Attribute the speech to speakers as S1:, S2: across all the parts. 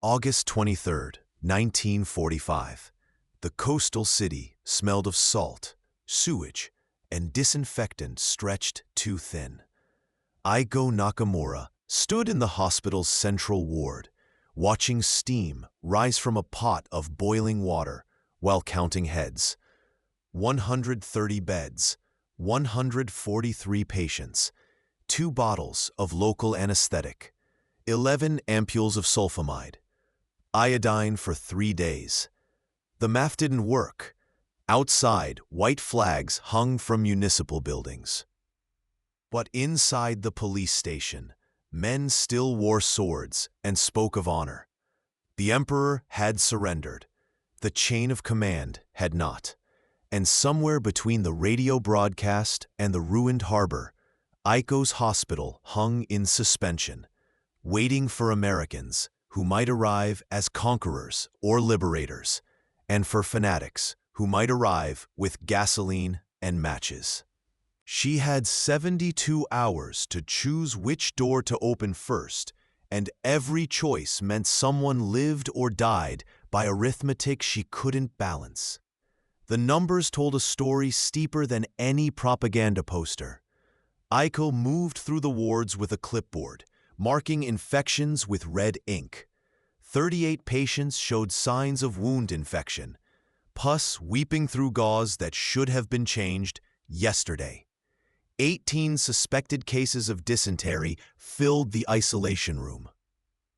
S1: August 23rd, 1945. The coastal city smelled of salt, sewage, and disinfectant stretched too thin. Aiko Nakamura stood in the hospital's central ward, watching steam rise from a pot of boiling water while counting heads. 130 beds, 143 patients, 2 bottles of local anesthetic, 11 ampules of sulfonamide, iodine for 3 days. The math didn't work. Outside, white flags hung from municipal buildings. But inside the police station, men still wore swords and spoke of honor. The emperor had surrendered. The chain of command had not. And somewhere between the radio broadcast and the ruined harbor, Aiko's hospital hung in suspension, waiting for Americans who might arrive as conquerors or liberators, and for fanatics who might arrive with gasoline and matches. She had 72 hours to choose which door to open first, and every choice meant someone lived or died by arithmetic she couldn't balance. The numbers told a story steeper than any propaganda poster. Aiko moved through the wards with a clipboard, marking infections with red ink. 38 patients showed signs of wound infection, pus weeping through gauze that should have been changed yesterday. 18 suspected cases of dysentery filled the isolation room.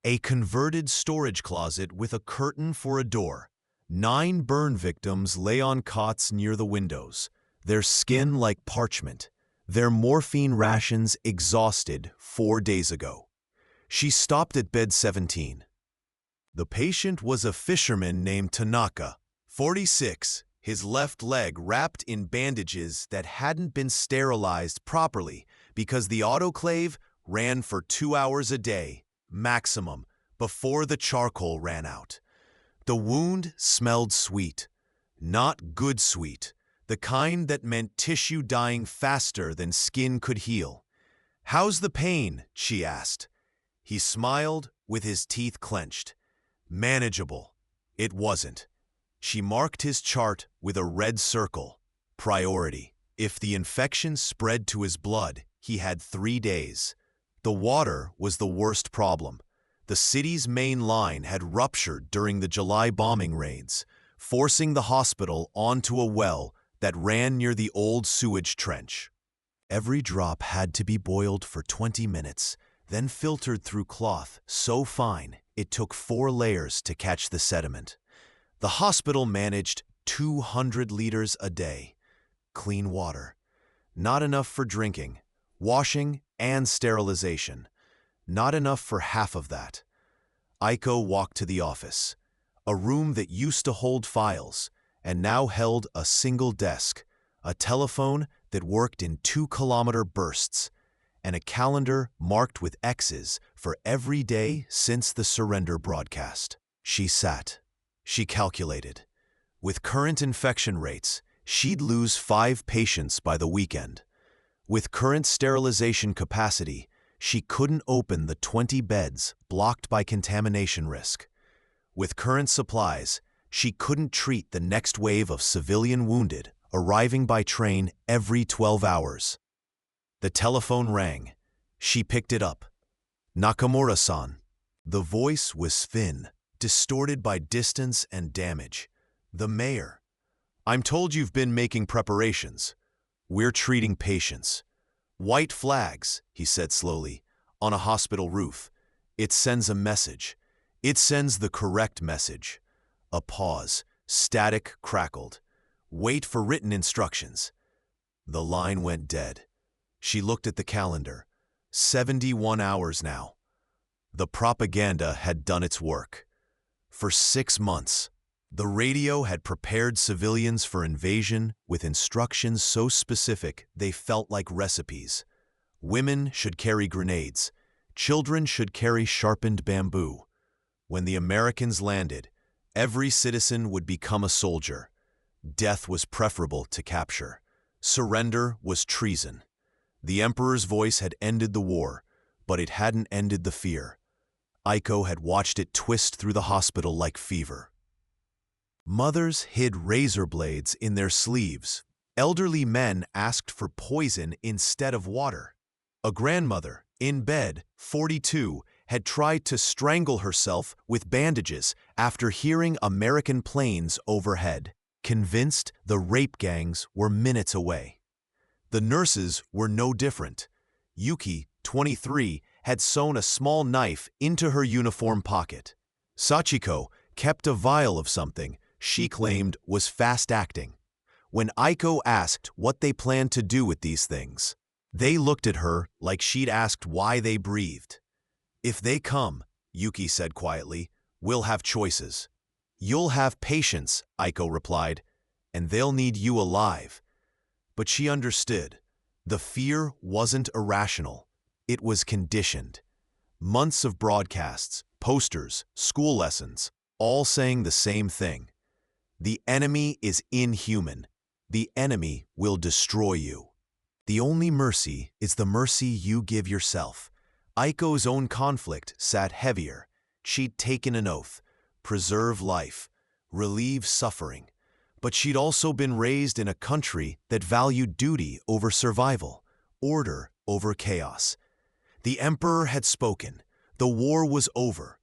S1: A converted storage closet with a curtain for a door. 9 burn victims lay on cots near the windows, their skin like parchment, their morphine rations exhausted 4 days ago. She stopped at bed 17. The patient was a fisherman named Tanaka, 46, his left leg wrapped in bandages that hadn't been sterilized properly because the autoclave ran for 2 hours a day, maximum, before the charcoal ran out. The wound smelled sweet, not good sweet, the kind that meant tissue dying faster than skin could heal. "How's the pain?" she asked. He smiled with his teeth clenched. Manageable. It wasn't. She marked his chart with a red circle. Priority. If the infection spread to his blood, he had 3 days. The water was the worst problem. The city's main line had ruptured during the July bombing raids, forcing the hospital onto a well that ran near the old sewage trench. Every drop had to be boiled for 20 minutes, then filtered through cloth so fine it took 4 layers to catch the sediment. The hospital managed 200 liters a day. Clean water. Not enough for drinking, washing, and sterilization. Not enough for half of that. Aiko walked to the office, a room that used to hold files and now held a single desk, a telephone that worked in 2-kilometer bursts, and a calendar marked with X's for every day since the surrender broadcast. She sat. She calculated. With current infection rates, she'd lose 5 patients by the weekend. With current sterilization capacity, she couldn't open the 20 beds blocked by contamination risk. With current supplies, she couldn't treat the next wave of civilian wounded arriving by train every 12 hours. The telephone rang. She picked it up. "Nakamura-san." The voice was thin, distorted by distance and damage. "The mayor." "I'm told you've been making preparations. We're treating patients." "White flags," he said slowly, "on a hospital roof. It sends a message. It sends the correct message." A pause. Static crackled. "Wait for written instructions." The line went dead. She looked at the calendar. 71 hours now. The propaganda had done its work. For 6 months, the radio had prepared civilians for invasion with instructions so specific they felt like recipes. Women should carry grenades. Children should carry sharpened bamboo. When the Americans landed, every citizen would become a soldier. Death was preferable to capture. Surrender was treason. The emperor's voice had ended the war, but it hadn't ended the fear. Aiko had watched it twist through the hospital like fever. Mothers hid razor blades in their sleeves. Elderly men asked for poison instead of water. A grandmother, in bed, 42, had tried to strangle herself with bandages after hearing American planes overhead, convinced the rape gangs were minutes away. The nurses were no different. Yuki, 23, had sewn a small knife into her uniform pocket. Sachiko kept a vial of something she claimed was fast-acting. When Aiko asked what they planned to do with these things, they looked at her like she'd asked why they breathed. "If they come," Yuki said quietly, "we'll have choices." "You'll have patience," Aiko replied, "and they'll need you alive." But she understood. The fear wasn't irrational. It was conditioned. Months of broadcasts, posters, school lessons, all saying the same thing. The enemy is inhuman. The enemy will destroy you. The only mercy is the mercy you give yourself. Aiko's own conflict sat heavier. She'd taken an oath: preserve life, relieve suffering. But she'd also been raised in a country that valued duty over survival, order over chaos. The emperor had spoken. The war was over.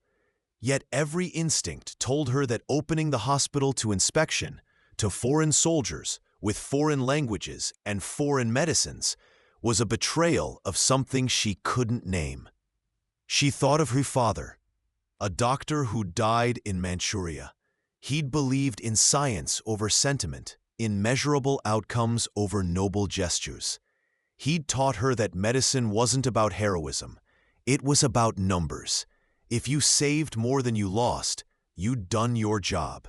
S1: Yet every instinct told her that opening the hospital to inspection, to foreign soldiers with foreign languages and foreign medicines, was a betrayal of something she couldn't name. She thought of her father, a doctor who died in Manchuria. He'd believed in science over sentiment, in measurable outcomes over noble gestures. He'd taught her that medicine wasn't about heroism. It was about numbers. If you saved more than you lost, you'd done your job.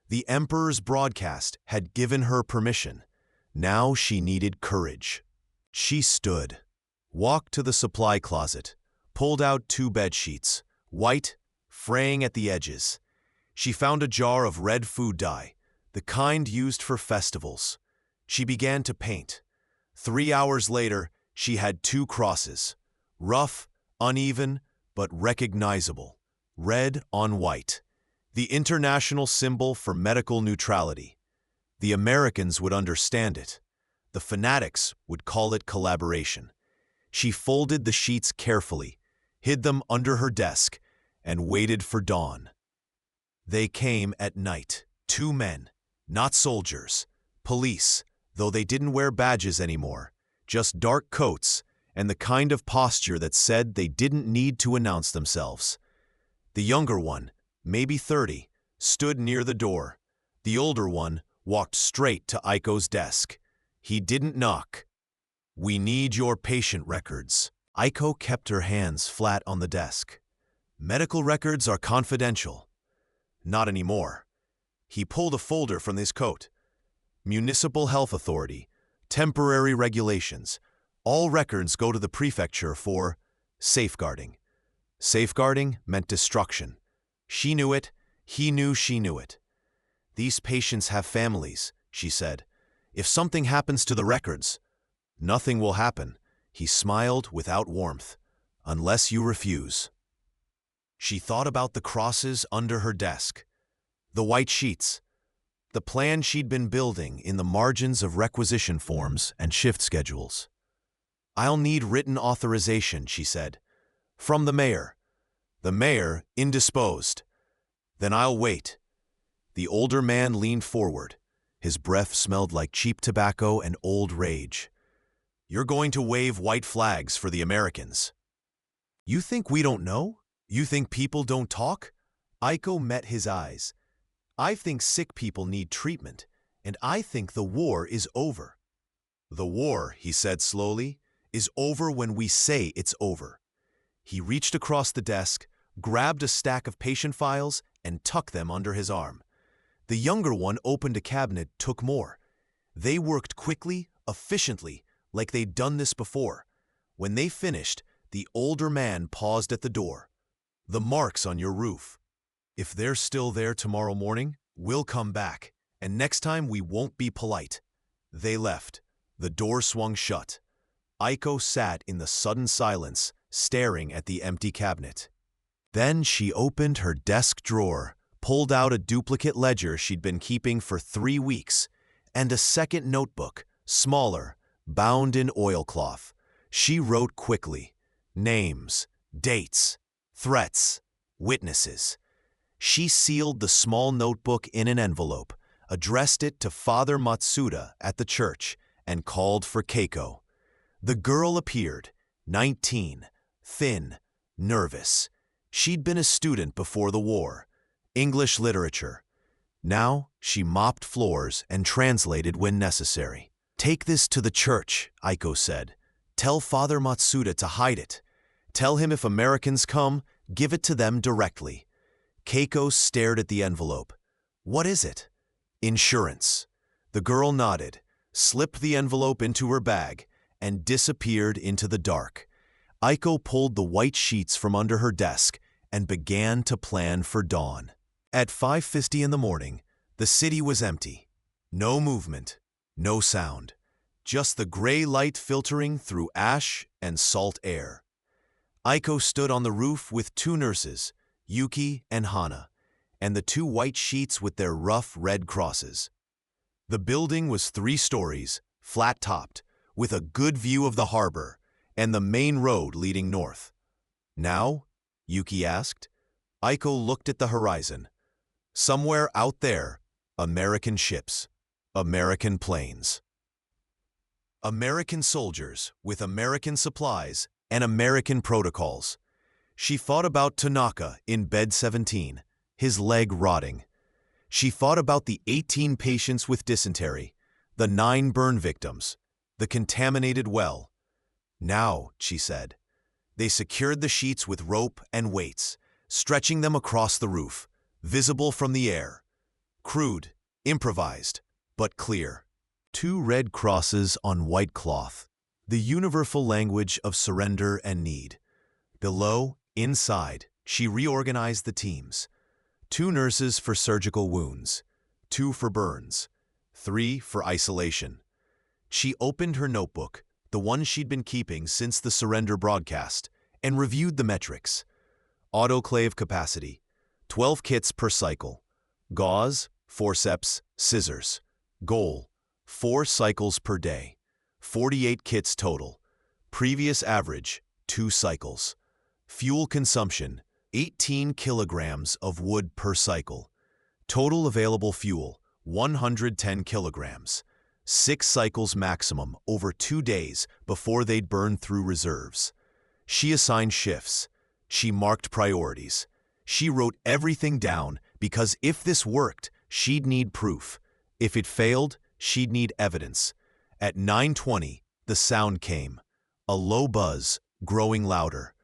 S1: The emperor's broadcast had given her permission. Now she needed courage. She stood, walked to the supply closet, pulled out 2 bed sheets, white, fraying at the edges. She found a jar of red food dye, the kind used for festivals. She began to paint. 3 hours later, she had 2 crosses, rough, uneven, but recognizable, red on white, the international symbol for medical neutrality. The Americans would understand it. The fanatics would call it collaboration. She folded the sheets carefully, hid them under her desk, and waited for dawn. They came at night, 2 men, not soldiers, police, though they didn't wear badges anymore, just dark coats and the kind of posture that said they didn't need to announce themselves. The younger one, maybe 30, stood near the door. The older one walked straight to Aiko's desk. He didn't knock. "We need your patient records." Aiko kept her hands flat on the desk. "Medical records are confidential." "Not anymore." He pulled a folder from his coat. "Municipal Health Authority, temporary regulations. All records go to the prefecture for safeguarding." Safeguarding meant destruction. She knew it. He knew she knew it. "These patients have families," she said. "If something happens to the records—" "Nothing will happen." He smiled without warmth. "Unless you refuse." She thought about the crosses under her desk, the white sheets, the plan she'd been building in the margins of requisition forms and shift schedules. "I'll need written authorization," she said. "From the mayor." "The mayor indisposed." "Then I'll wait." The older man leaned forward. His breath smelled like cheap tobacco and old rage. "You're going to wave white flags for the Americans." "You think we don't know? You think people don't talk?" Aiko met his eyes. "I think sick people need treatment, and I think the war is over." "The war," he said slowly, "is over when we say it's over." He reached across the desk, grabbed a stack of patient files, and tucked them under his arm. The younger one opened a cabinet, took more. They worked quickly, efficiently, like they'd done this before. When they finished, the older man paused at the door. "The marks on your roof. If they're still there tomorrow morning, we'll come back, and next time we won't be polite." They left. The door swung shut. Aiko sat in the sudden silence, staring at the empty cabinet. Then she opened her desk drawer, pulled out a duplicate ledger she'd been keeping for 3 weeks, and a second notebook, smaller, bound in oilcloth. She wrote quickly: names, dates, threats, witnesses. She sealed the small notebook in an envelope, addressed it to Father Matsuda at the church, and called for Keiko. The girl appeared, 19, thin, nervous. She'd been a student before the war, English literature. Now she mopped floors and translated when necessary. "Take this to the church," Aiko said. "Tell Father Matsuda to hide it. Tell him if Americans come, give it to them directly." Keiko stared at the envelope. "What is it?" "Insurance." The girl nodded, slipped the envelope into her bag, and disappeared into the dark. Aiko pulled the white sheets from under her desk and began to plan for dawn. At 5:50 in the morning, the city was empty. No movement, no sound, just the gray light filtering through ash and salt air. Aiko stood on the roof with 2 nurses, Yuki and Hana, and the 2 white sheets with their rough red crosses. The building was 3 stories, flat-topped, with a good view of the harbor and the main road leading north. "Now?" Yuki asked. Aiko looked at the horizon. Somewhere out there, American ships, American planes. American soldiers with American supplies and American protocols. She thought about Tanaka in bed 17, his leg rotting. She thought about the 18 patients with dysentery, the 9 burn victims, the contaminated well. "Now," she said. They secured the sheets with rope and weights, stretching them across the roof, visible from the air. Crude, improvised, but clear. 2 red crosses on white cloth, the universal language of surrender and need. Below, inside, she reorganized the teams. 2 nurses for surgical wounds, 2 for burns, 3 for isolation. She opened her notebook, the one she'd been keeping since the surrender broadcast, and reviewed the metrics. Autoclave capacity, 12 kits per cycle. Gauze, forceps, scissors. Goal, 4 cycles per day. 48 kits total. Previous average, 2 cycles. Fuel consumption, 18 kilograms of wood per cycle. Total available fuel, 110 kilograms. 6 cycles maximum over 2 days before they'd burn through reserves. She assigned shifts. She marked priorities. She wrote everything down because if this worked, she'd need proof. If it failed, she'd need evidence. At 9:20, the sound came. A low buzz, growing louder.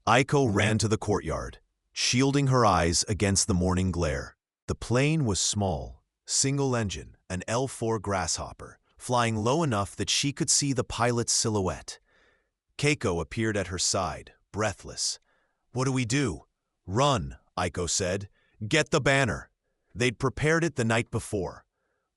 S1: Aiko ran to the courtyard, shielding her eyes against the morning glare. The plane was small, single engine, an L4 Grasshopper, flying low enough that she could see the pilot's silhouette. Keiko appeared at her side, breathless. "What do we do?" "Run," Aiko said. "Get the banner." They'd prepared it the night before.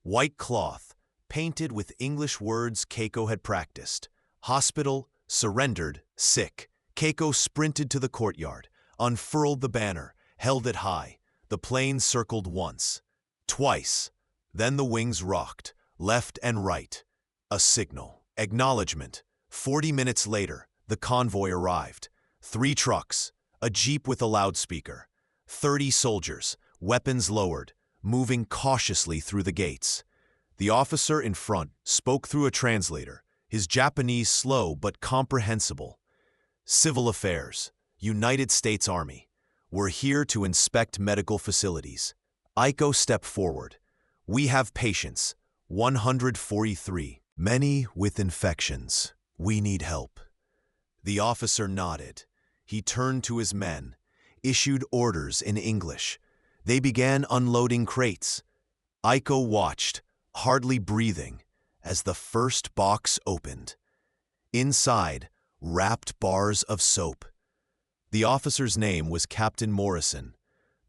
S1: White cloth, painted with English words Keiko had practiced. Hospital, surrendered, sick. Keiko sprinted to the courtyard, unfurled the banner, held it high. The plane circled once, twice. Then the wings rocked, left and right. A signal. Acknowledgement. 40 minutes later, the convoy arrived. 3 trucks, a jeep with a loudspeaker. 30 soldiers, weapons lowered, moving cautiously through the gates. The officer in front spoke through a translator, his Japanese slow but comprehensible. "Civil Affairs, United States Army. We're here to inspect medical facilities." Aiko stepped forward. "We have patients, 143, many with infections. We need help." The officer nodded. He turned to his men, issued orders in English. They began unloading crates. Aiko watched, hardly breathing, as the first box opened. Inside, wrapped bars of soap. The officer's name was Captain Morrison.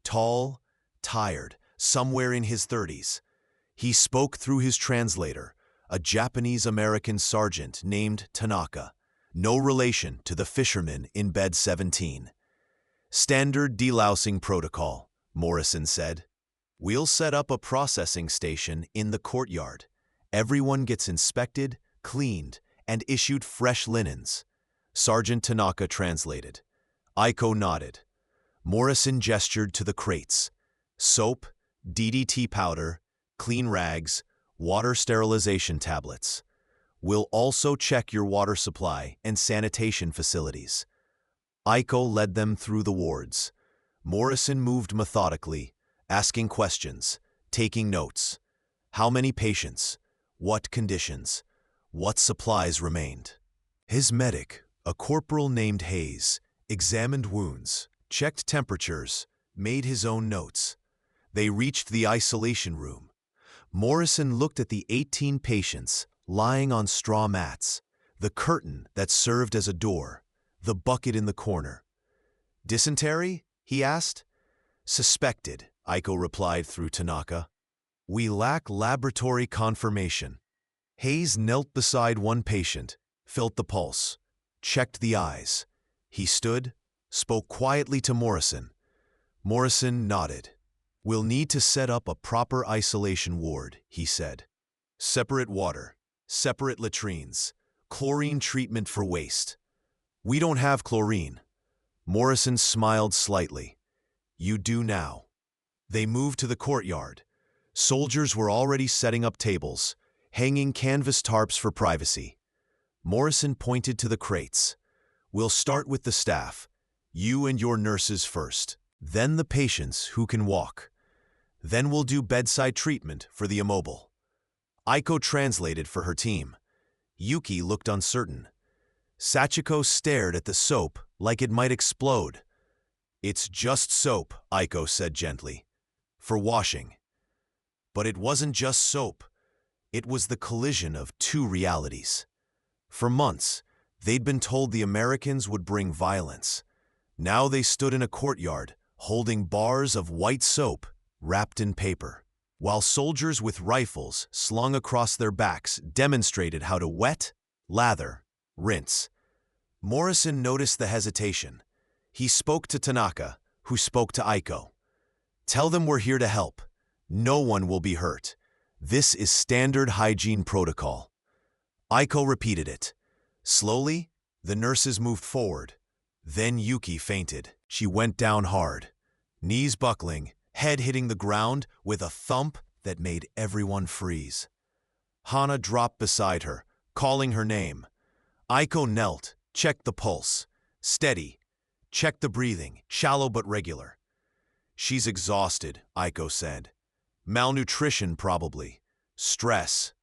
S1: Tall, tired, somewhere in his 30s. He spoke through his translator, a Japanese-American sergeant named Tanaka, no relation to the fisherman in bed 17. Standard delousing protocol, Morrison said. We'll set up a processing station in the courtyard. Everyone gets inspected, cleaned, and issued fresh linens. Sergeant Tanaka translated. Aiko nodded. Morrison gestured to the crates. Soap, DDT powder, clean rags, water sterilization tablets. We'll also check your water supply and sanitation facilities. Aiko led them through the wards. Morrison moved methodically, asking questions, taking notes. How many patients? What conditions? What supplies remained? His medic, a corporal named Hayes, examined wounds, checked temperatures, made his own notes. They reached the isolation room. Morrison looked at the 18 patients lying on straw mats, the curtain that served as a door, the bucket in the corner. Dysentery? He asked. Suspected, Aiko replied through Tanaka. We lack laboratory confirmation. Hayes knelt beside one patient, felt the pulse, checked the eyes. He stood, spoke quietly to Morrison. Morrison nodded. We'll need to set up a proper isolation ward, he said. Separate water, separate latrines, chlorine treatment for waste. We don't have chlorine. Morrison smiled slightly. You do now. They moved to the courtyard. Soldiers were already setting up tables, hanging canvas tarps for privacy. Morrison pointed to the crates. We'll start with the staff. You and your nurses first, then the patients who can walk. Then we'll do bedside treatment for the immobile. Aiko translated for her team. Yuki looked uncertain. Sachiko stared at the soap like it might explode. It's just soap, Aiko said gently. For washing. But it wasn't just soap. It was the collision of two realities. For months, they'd been told the Americans would bring violence. Now they stood in a courtyard, holding bars of white soap wrapped in paper, while soldiers with rifles slung across their backs demonstrated how to wet, lather, rinse. Morrison noticed the hesitation. He spoke to Tanaka, who spoke to Aiko. Tell them we're here to help. No one will be hurt. This is standard hygiene protocol. Aiko repeated it. Slowly, the nurses moved forward. Then Yuki fainted. She went down hard, knees buckling, head hitting the ground with a thump that made everyone freeze. Hana dropped beside her, calling her name. Aiko knelt, checked the pulse. Steady. Checked the breathing, shallow but regular. She's exhausted, Aiko said. Malnutrition, probably. Stress.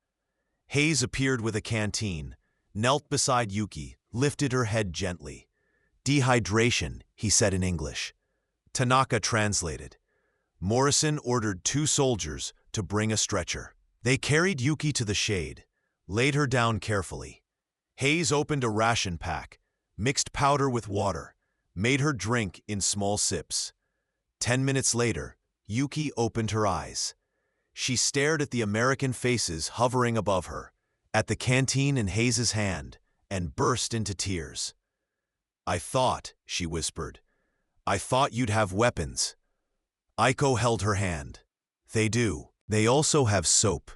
S1: Hayes appeared with a canteen, knelt beside Yuki, lifted her head gently. Dehydration, he said in English. Tanaka translated. Morrison ordered 2 soldiers to bring a stretcher. They carried Yuki to the shade, laid her down carefully. Hayes opened a ration pack, mixed powder with water, made her drink in small sips. 10 minutes later, Yuki opened her eyes. She stared at the American faces hovering above her, at the canteen in Hayes's hand, and burst into tears. I thought, she whispered. I thought you'd have weapons. Aiko held her hand. They do. They also have soap.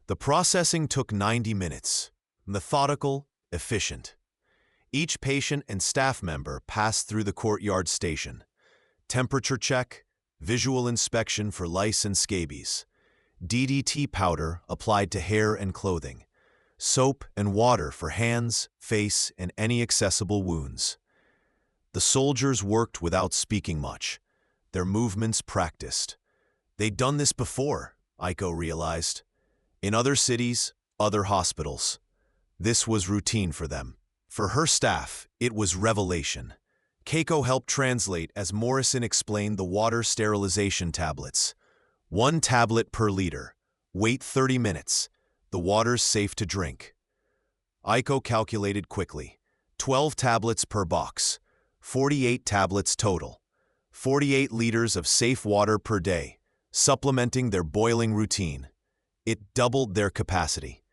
S1: The processing took 90 minutes. Methodical, efficient. Each patient and staff member passed through the courtyard station. Temperature check, visual inspection for lice and scabies. DDT powder applied to hair and clothing. Soap and water for hands, face, and any accessible wounds. The soldiers worked without speaking much, their movements practiced. They'd done this before, Aiko realized. In other cities, other hospitals. This was routine for them. For her staff, it was revelation. Keiko helped translate as Morrison explained the water sterilization tablets. 1 tablet per liter. Wait 30 minutes. The water's safe to drink. Aiko calculated quickly. 12 tablets per box. 48 tablets total. 48 liters of safe water per day, supplementing their boiling routine. It doubled their capacity.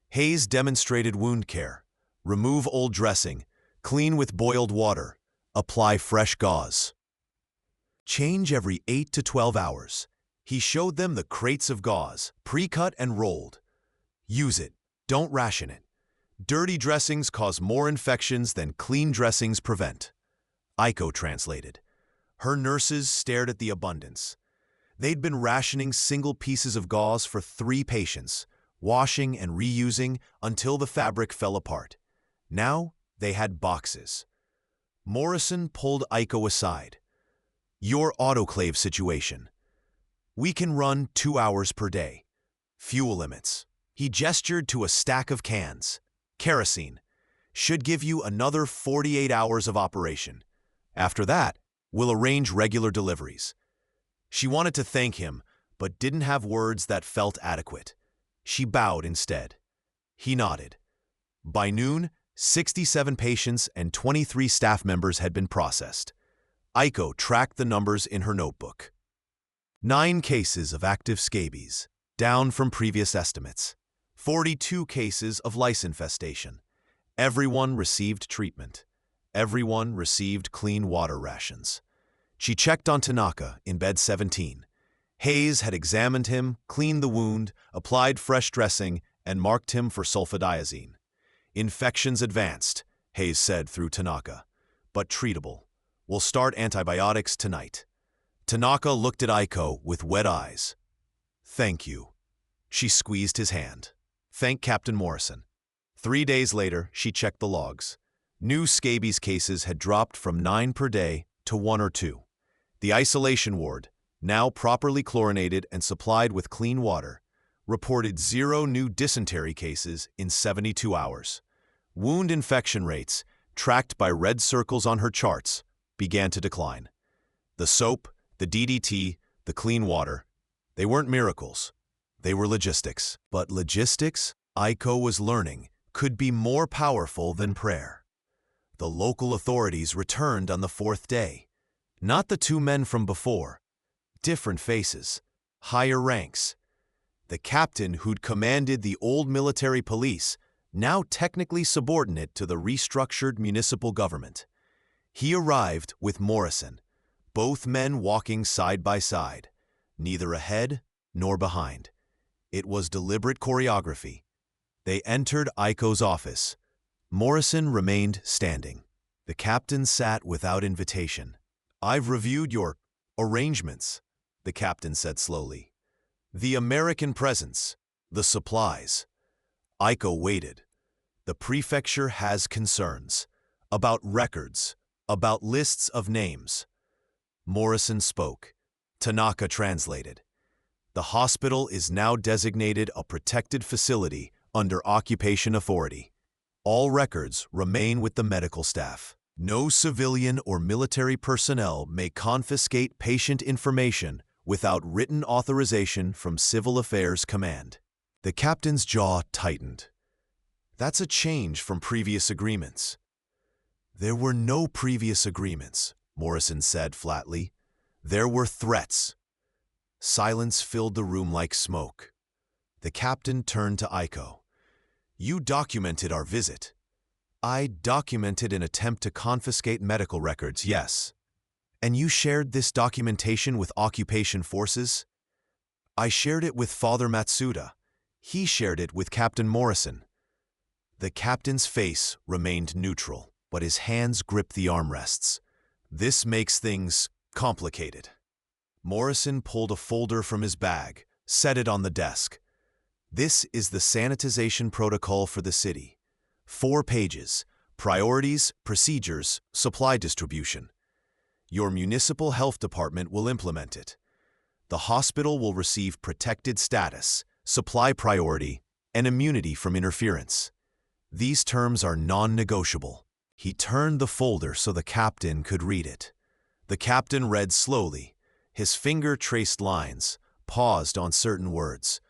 S1: Hayes demonstrated wound care. Remove old dressing, clean with boiled water, apply fresh gauze. Change every 8 to 12 hours. He showed them the crates of gauze, pre-cut and rolled. Use it. Don't ration it. Dirty dressings cause more infections than clean dressings prevent. Aiko translated. Her nurses stared at the abundance. They'd been rationing single pieces of gauze for 3 patients, washing and reusing until the fabric fell apart. Now they had boxes. Morrison pulled Aiko aside. Your autoclave situation. We can run 2 hours per day. Fuel limits. He gestured to a stack of cans. Kerosene. Should give you another 48 hours of operation. After that, we'll arrange regular deliveries. She wanted to thank him, but didn't have words that felt adequate. She bowed instead. He nodded. By noon, 67 patients and 23 staff members had been processed. Aiko tracked the numbers in her notebook. 9 cases of active scabies, down from previous estimates. 42 cases of lice infestation. Everyone received treatment. Everyone received clean water rations. She checked on Tanaka in bed 17. Hayes had examined him, cleaned the wound, applied fresh dressing, and marked him for sulfadiazine. Infections advanced, Hayes said through Tanaka, but treatable. We'll start antibiotics tonight. Tanaka looked at Aiko with wet eyes. Thank you. She squeezed his hand. Thank Captain Morrison. 3 days later, she checked the logs. New scabies cases had dropped from 9 per day to 1 or 2. The isolation ward, now properly chlorinated and supplied with clean water, reported 0 new dysentery cases in 72 hours. Wound infection rates, tracked by red circles on her charts, began to decline. The soap, the DDT, the clean water, they weren't miracles. They were logistics. But logistics, Aiko was learning, could be more powerful than prayer. The local authorities returned on the 4th day. Not the 2 men from before. Different faces, higher ranks. The captain who'd commanded the old military police, now technically subordinate to the restructured municipal government. He arrived with Morrison, both men walking side by side, neither ahead nor behind. It was deliberate choreography. They entered Aiko's office. Morrison remained standing. The captain sat without invitation. I've reviewed your arrangements, the captain said slowly. The American presence, the supplies. Aiko waited. The prefecture has concerns about records, about lists of names. Morrison spoke. Tanaka translated. The hospital is now designated a protected facility under occupation authority. All records remain with the medical staff. No civilian or military personnel may confiscate patient information without written authorization from Civil Affairs Command. The captain's jaw tightened. That's a change from previous agreements. There were no previous agreements, Morrison said flatly. There were threats. Silence filled the room like smoke. The captain turned to Aiko. You documented our visit. I documented an attempt to confiscate medical records, yes. And you shared this documentation with occupation forces? I shared it with Father Matsuda. He shared it with Captain Morrison. The captain's face remained neutral, but his hands gripped the armrests. This makes things complicated. Morrison pulled a folder from his bag, set it on the desk. This is the sanitization protocol for the city. 4 pages, priorities, procedures, supply distribution. Your municipal health department will implement it. The hospital will receive protected status, supply priority, and immunity from interference. These terms are non-negotiable. He turned the folder so the captain could read it. The captain read slowly. His finger traced lines, paused on certain words.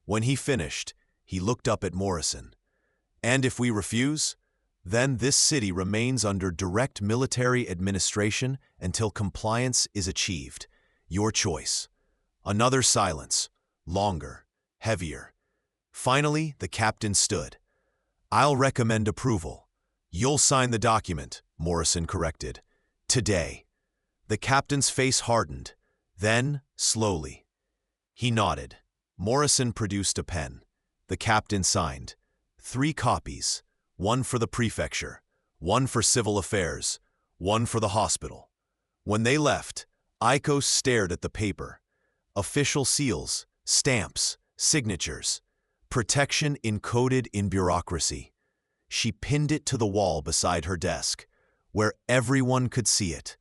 S1: When he finished, he looked up at Morrison. And if we refuse, then this city remains under direct military administration until compliance is achieved. Your choice. Another silence, longer, heavier. Finally, the captain stood. I'll recommend approval. You'll sign the document, Morrison corrected. Today. The captain's face hardened. Then, slowly, he nodded. Morrison produced a pen. The captain signed. 3 copies, 1 for the prefecture, 1 for civil affairs, 1 for the hospital. When they left, Aiko stared at the paper. Official seals, stamps, signatures. Protection encoded in bureaucracy. She pinned it to the wall beside her desk, where everyone could see it.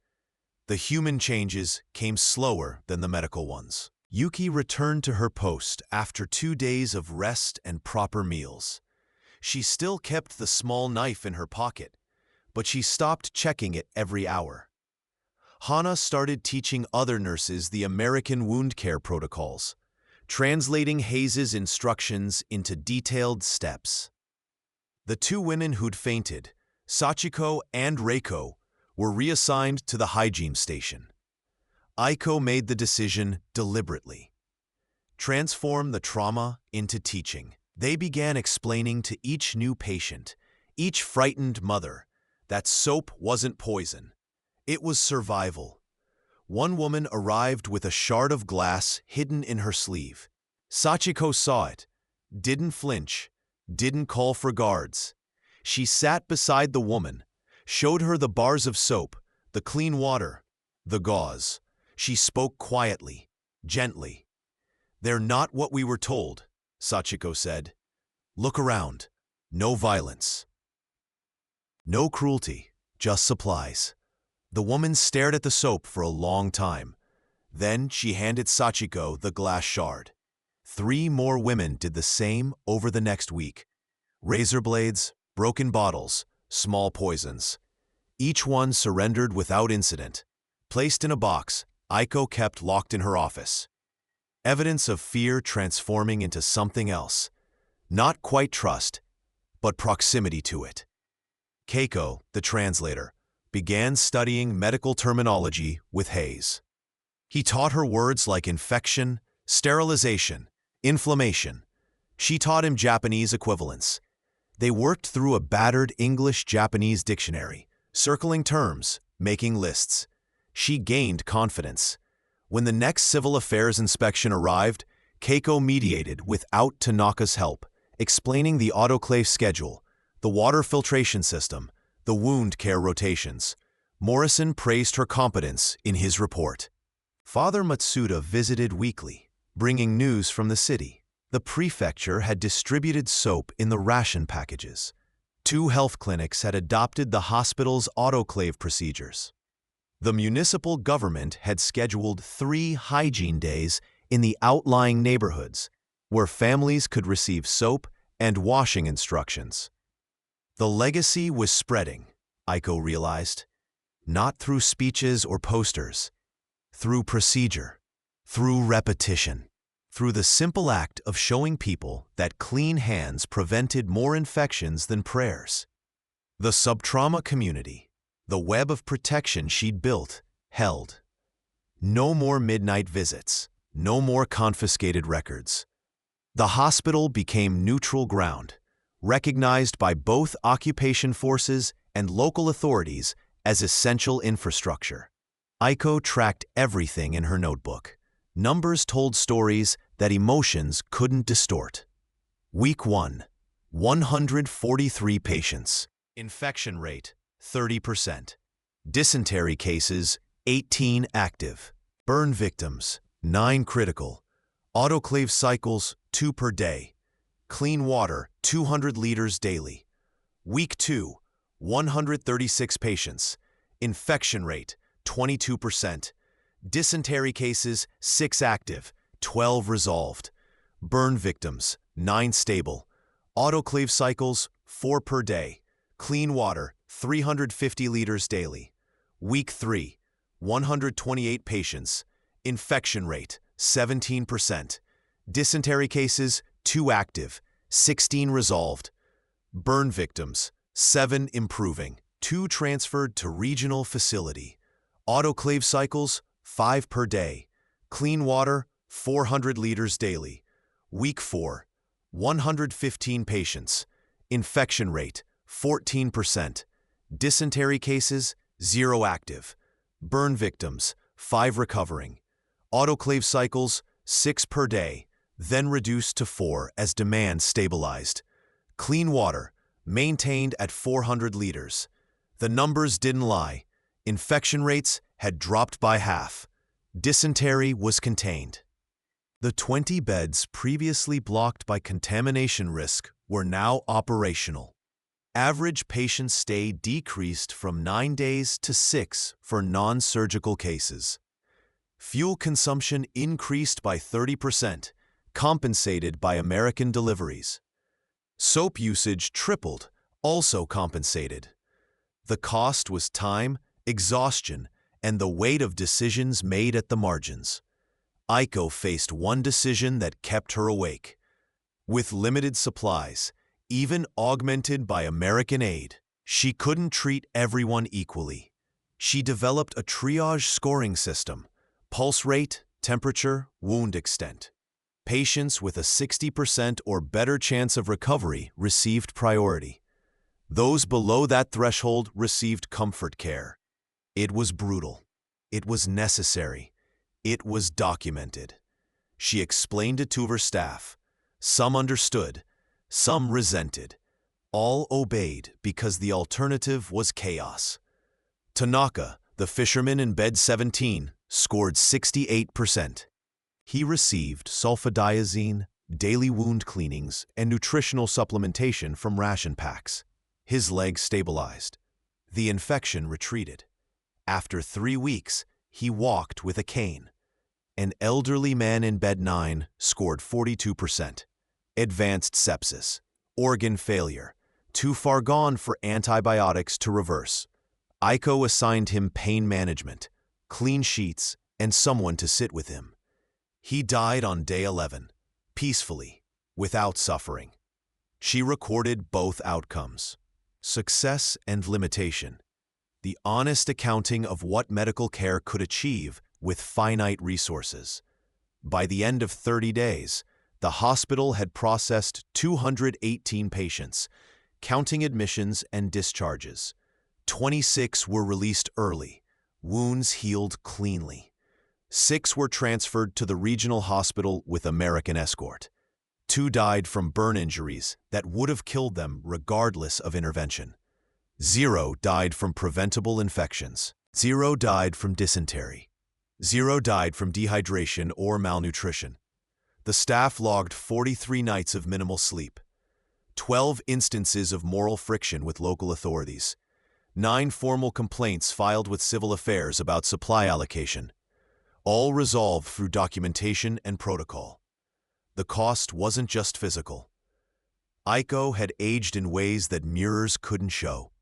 S1: The human changes came slower than the medical ones. Yuki returned to her post after 2 days of rest and proper meals. She still kept the small knife in her pocket, but she stopped checking it every hour. Hana started teaching other nurses the American wound care protocols, translating Hayes' instructions into detailed steps. The 2 women who'd fainted, Sachiko and Reiko, were reassigned to the hygiene station. Aiko made the decision deliberately. Transform the trauma into teaching. They began explaining to each new patient, each frightened mother, that soap wasn't poison. It was survival. One woman arrived with a shard of glass hidden in her sleeve. Sachiko saw it, didn't flinch, didn't call for guards. She sat beside the woman, showed her the bars of soap, the clean water, the gauze. She spoke quietly, gently. "They're not what we were told," Sachiko said. "Look around. No violence. No cruelty, just supplies." The woman stared at the soap for a long time. Then she handed Sachiko the glass shard. 3 more women did the same over the next week. Razor blades, broken bottles, small poisons. Each one surrendered without incident. Placed in a box, Aiko kept locked in her office. Evidence of fear transforming into something else. Not quite trust, but proximity to it. Keiko, the translator, began studying medical terminology with Hayes. He taught her words like infection, sterilization, inflammation. She taught him Japanese equivalents. They worked through a battered English-Japanese dictionary, circling terms, making lists. She gained confidence. When the next civil affairs inspection arrived, Keiko mediated without Tanaka's help, explaining the autoclave schedule, the water filtration system, the wound care rotations. Morrison praised her competence in his report. Father Matsuda visited weekly, bringing news from the city. The prefecture had distributed soap in the ration packages. 2 health clinics had adopted the hospital's autoclave procedures. The municipal government had scheduled 3 hygiene days in the outlying neighborhoods, where families could receive soap and washing instructions. The legacy was spreading, Aiko realized, not through speeches or posters, through procedure, through repetition, through the simple act of showing people that clean hands prevented more infections than prayers. The subtrauma community, the web of protection she'd built, held. No more midnight visits, no more confiscated records. The hospital became neutral ground, recognized by both occupation forces and local authorities as essential infrastructure. Aiko tracked everything in her notebook. Numbers told stories that emotions couldn't distort. Week 1, 143 patients. Infection rate, 30%. Dysentery cases, 18 active. Burn victims, 9 critical. Autoclave cycles, 2 per day. Clean water, 200 liters daily. Week 2, 136 patients. Infection rate, 22%. Dysentery cases, 6 active, 12 resolved. Burn victims, 9 stable. Autoclave cycles, 4 per day. Clean water, 350 liters daily. Week 3, 128 patients. Infection rate, 17%. Dysentery cases, 2 active, 16 resolved. Burn victims, 7 improving, 2 transferred to regional facility. Autoclave cycles, 5 per day. Clean water, 400 liters daily. Week 4, 115 patients. Infection rate, 14%. Dysentery cases, 0 active. Burn victims, 5 recovering. Autoclave cycles, 6 per day, then reduced to 4 as demand stabilized. Clean water, maintained at 400 liters. The numbers didn't lie. Infection rates had dropped by half. Dysentery was contained. The 20 beds previously blocked by contamination risk were now operational. Average patient stay decreased from 9 days to 6 for non-surgical cases. Fuel consumption increased by 30%, compensated by American deliveries. Soap usage tripled, also compensated. The cost was time, exhaustion, and the weight of decisions made at the margins. Aiko faced one decision that kept her awake. With limited supplies, even augmented by American aid, she couldn't treat everyone equally. She developed a triage scoring system: pulse rate, temperature, wound extent. Patients with a 60% or better chance of recovery received priority. Those below that threshold received comfort care. It was brutal. It was necessary. It was documented. She explained it to her staff. Some understood, some resented. All obeyed because the alternative was chaos. Tanaka, the fisherman in bed 17, scored 68%. He received sulfadiazine, daily wound cleanings, and nutritional supplementation from ration packs. His legs stabilized. The infection retreated. After 3 weeks, he walked with a cane. An elderly man in bed 9 scored 42%. Advanced sepsis, organ failure, too far gone for antibiotics to reverse. Aiko assigned him pain management, clean sheets, and someone to sit with him. He died on day 11, peacefully, without suffering. She recorded both outcomes: success and limitation. The honest accounting of what medical care could achieve with finite resources. By the end of 30 days, the hospital had processed 218 patients, counting admissions and discharges. 26 were released early, wounds healed cleanly. 6 were transferred to the regional hospital with American escort. 2 died from burn injuries that would have killed them regardless of intervention. 0 died from preventable infections. 0 died from dysentery. 0 died from dehydration or malnutrition. The staff logged 43 nights of minimal sleep, 12 instances of moral friction with local authorities, 9 formal complaints filed with civil affairs about supply allocation, all resolved through documentation and protocol. The cost wasn't just physical. Aiko had aged in ways that mirrors couldn't show.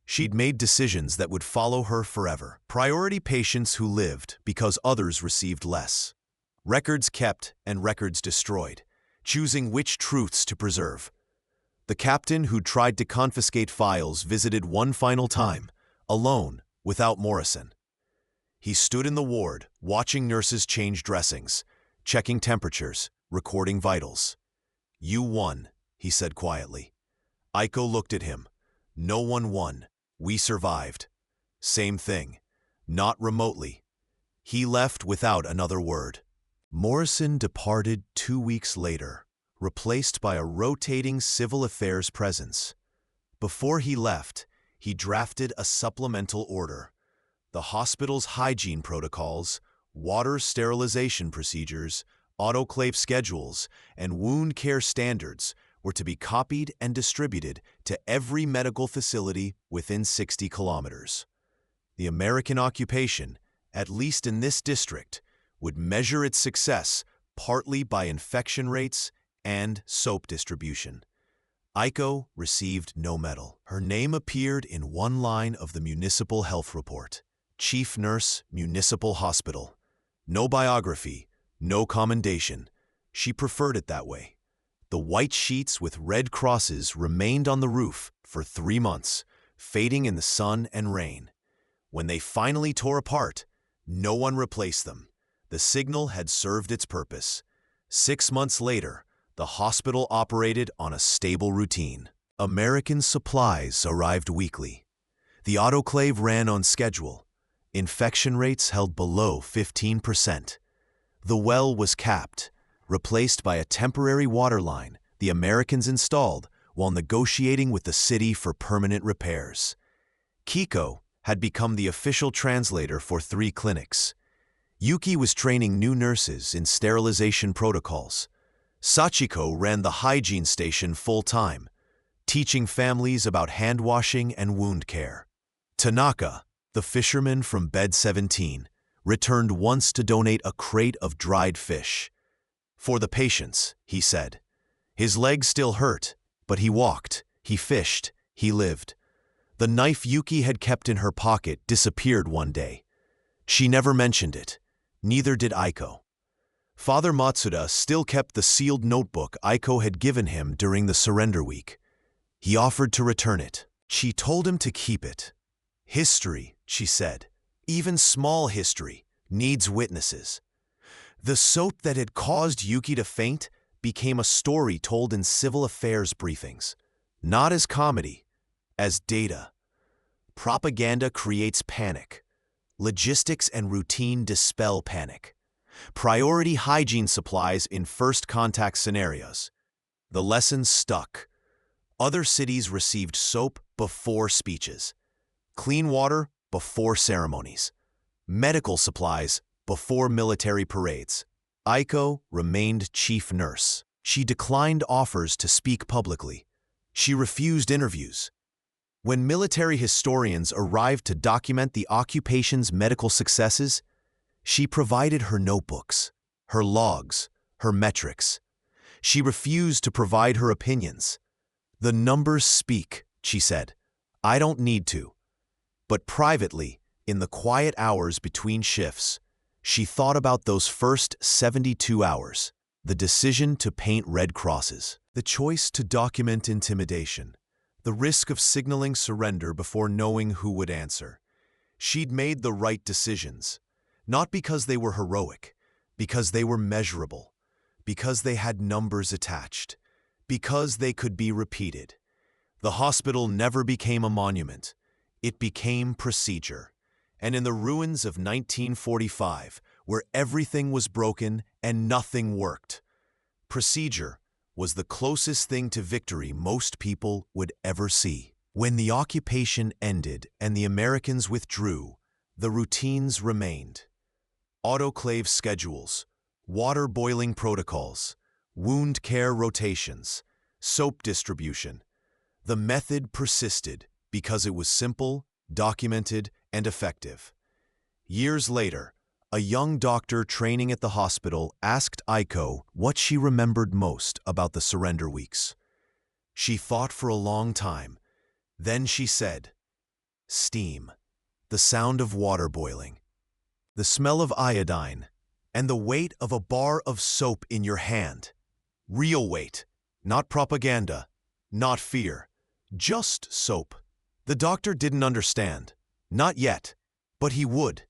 S1: She'd made decisions that would follow her forever. Priority patients who lived because others received less. Records kept and records destroyed, choosing which truths to preserve. The captain who tried to confiscate files visited one final time, alone, without Morrison. He stood in the ward, watching nurses change dressings, checking temperatures, recording vitals. "You won," he said quietly. Aiko looked at him. "No one won. We survived." Same thing. Not remotely. He left without another word. Morrison departed 2 weeks later, replaced by a rotating civil affairs presence. Before he left, he drafted a supplemental order. The hospital's hygiene protocols, water sterilization procedures, autoclave schedules, and wound care standards were to be copied and distributed to every medical facility within 60 kilometers. The American occupation, at least in this district, would measure its success partly by infection rates and soap distribution. Aiko received no medal. Her name appeared in one line of the municipal health report: Chief Nurse, Municipal Hospital. No biography, no commendation. She preferred it that way. The white sheets with red crosses remained on the roof for 3 months, fading in the sun and rain. When they finally tore apart, no one replaced them. The signal had served its purpose. 6 months later, the hospital operated on a stable routine. American supplies arrived weekly. The autoclave ran on schedule. Infection rates held below 15%. The well was capped, replaced by a temporary water line the Americans installed while negotiating with the city for permanent repairs. Kiko had become the official translator for 3 clinics. Yuki was training new nurses in sterilization protocols. Sachiko ran the hygiene station full-time, teaching families about hand-washing and wound care. Tanaka, the fisherman from Bed 17, returned once to donate a crate of dried fish. For the patients, he said. His legs still hurt, but he walked, he fished, he lived. The knife Yuki had kept in her pocket disappeared one day. She never mentioned it. Neither did Aiko. Father Matsuda still kept the sealed notebook Aiko had given him during the surrender week. He offered to return it. She told him to keep it. History, she said, even small history, needs witnesses. The soap that had caused Yuki to faint became a story told in civil affairs briefings, not as comedy, as data. Propaganda creates panic. Logistics and routine dispel panic. Priority hygiene supplies in first contact scenarios. The lessons stuck. Other cities received soap before speeches, clean water before ceremonies, medical supplies before military parades. Aiko remained chief nurse. She declined offers to speak publicly. She refused interviews. When military historians arrived to document the occupation's medical successes, she provided her notebooks, her logs, her metrics. She refused to provide her opinions. "The numbers speak," she said. "I don't need to." But privately, in the quiet hours between shifts, she thought about those first 72 hours, the decision to paint red crosses, the choice to document intimidation, the risk of signaling surrender before knowing who would answer. She'd made the right decisions, not because they were heroic, because they were measurable, because they had numbers attached, because they could be repeated. The hospital never became a monument. It became procedure. And in the ruins of 1945, where everything was broken and nothing worked, procedure was the closest thing to victory most people would ever see. When the occupation ended and the Americans withdrew, the routines remained. Autoclave schedules, water boiling protocols, wound care rotations, soap distribution. The method persisted because it was simple, documented, and effective. Years later, a young doctor training at the hospital asked Aiko what she remembered most about the surrender weeks. She thought for a long time. Then she said, "Steam, the sound of water boiling, the smell of iodine, and the weight of a bar of soap in your hand. Real weight, not propaganda, not fear, just soap." The doctor didn't understand. Not yet. But he would.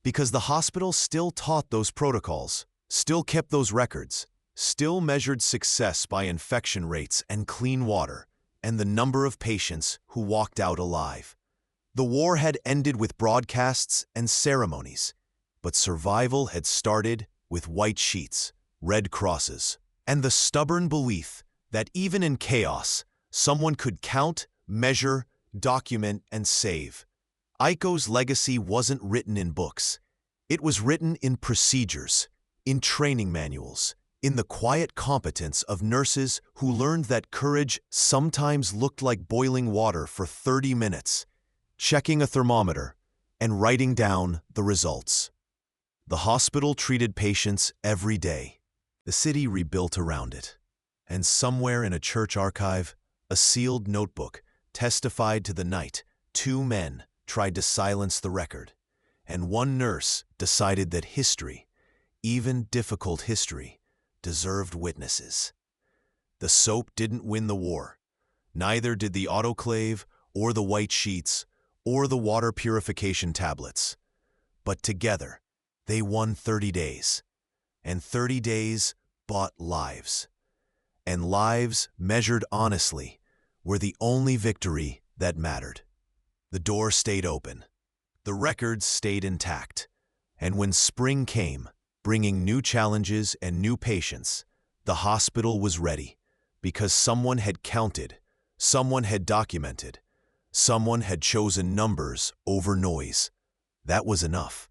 S1: Because the hospital still taught those protocols, still kept those records, still measured success by infection rates and clean water, and the number of patients who walked out alive. The war had ended with broadcasts and ceremonies, but survival had started with white sheets, red crosses, and the stubborn belief that even in chaos, someone could count, measure, document, and save. Aiko's legacy wasn't written in books. It was written in procedures, in training manuals, in the quiet competence of nurses who learned that courage sometimes looked like boiling water for 30 minutes, checking a thermometer, and writing down the results. The hospital treated patients every day. The city rebuilt around it. And somewhere in a church archive, a sealed notebook testified to the night 2 men tried to silence the record, and 1 nurse decided that history, even difficult history, deserved witnesses. The soap didn't win the war. Neither did the autoclave, or the white sheets, or the water purification tablets. But together, they won 30 days. And 30 days bought lives. And lives measured honestly were the only victory that mattered. The door stayed open. The records stayed intact. And when spring came, bringing new challenges and new patients, the hospital was ready, because someone had counted, someone had documented, someone had chosen numbers over noise. That was enough.